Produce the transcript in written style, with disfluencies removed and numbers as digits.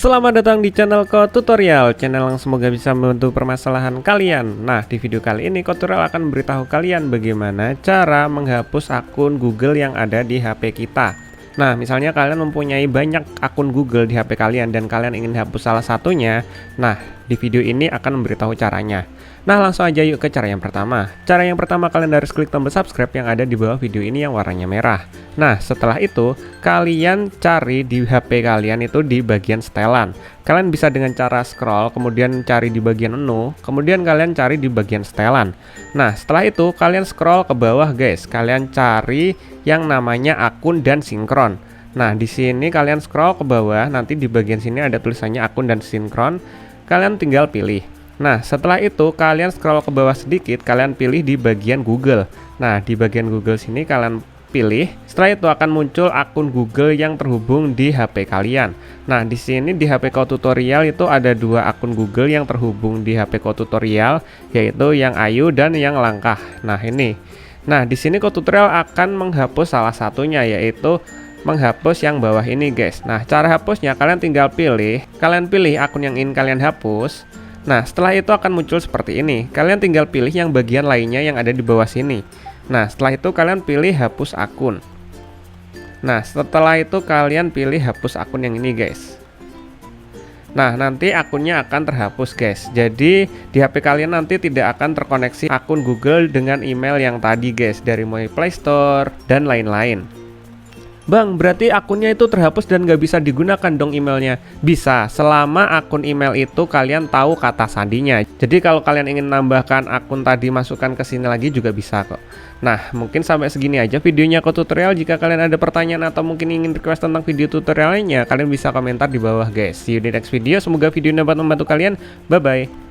Selamat datang di channel Code Tutorial, channel yang semoga bisa membantu permasalahan kalian. Nah, di video kali ini Code Tutorial akan memberitahu kalian bagaimana cara menghapus akun Google yang ada di HP kita. Nah, misalnya kalian mempunyai banyak akun Google di HP kalian dan kalian ingin hapus salah satunya. Nah, di video ini akan memberitahu caranya. Nah, langsung aja yuk ke cara yang pertama. Cara yang pertama, kalian harus klik tombol subscribe yang ada di bawah video ini yang warnanya merah. Nah, setelah itu kalian cari di HP kalian itu di bagian setelan. Kalian bisa dengan cara scroll, kemudian cari di bagian menu, kemudian kalian cari di bagian setelan. Nah, setelah itu kalian scroll ke bawah, guys. Kalian cari yang namanya akun dan sinkron. Nah, di sini kalian scroll ke bawah, nanti di bagian sini ada tulisannya akun dan sinkron. Kalian tinggal pilih. Nah, setelah itu kalian scroll ke bawah sedikit, kalian pilih di bagian Google. Nah, di bagian Google sini kalian pilih. Setelah itu akan muncul akun Google yang terhubung di HP kalian. Nah, di sini di HP Code Tutorial itu ada dua akun Google yang terhubung di HP Code Tutorial, yaitu yang Ayu dan yang Langkah. Nah, ini. Nah, di sini Code Tutorial akan menghapus salah satunya, yaitu menghapus yang bawah ini, guys. Nah, cara hapusnya kalian tinggal pilih. Kalian pilih akun yang ingin kalian hapus. Nah, setelah itu akan muncul seperti ini. Kalian tinggal pilih yang bagian lainnya yang ada di bawah sini. Nah, setelah itu kalian pilih hapus akun. Nah, setelah itu kalian pilih hapus akun yang ini, guys. Nah, nanti akunnya akan terhapus, guys. Jadi, di HP kalian nanti tidak akan terkoneksi akun Google dengan email yang tadi, guys, dari mulai Play Store dan lain-lain. Bang, berarti akunnya itu terhapus dan nggak bisa digunakan dong emailnya? Bisa, selama akun email itu kalian tahu kata sandinya. Jadi kalau kalian ingin nambahkan akun tadi, masukkan ke sini lagi juga bisa kok. Nah, mungkin sampai segini aja videonya Code Tutorial. Jika kalian ada pertanyaan atau mungkin ingin request tentang video tutorial lainnya, kalian bisa komentar di bawah, guys. See you di next video. Semoga video ini dapat membantu kalian. Bye-bye.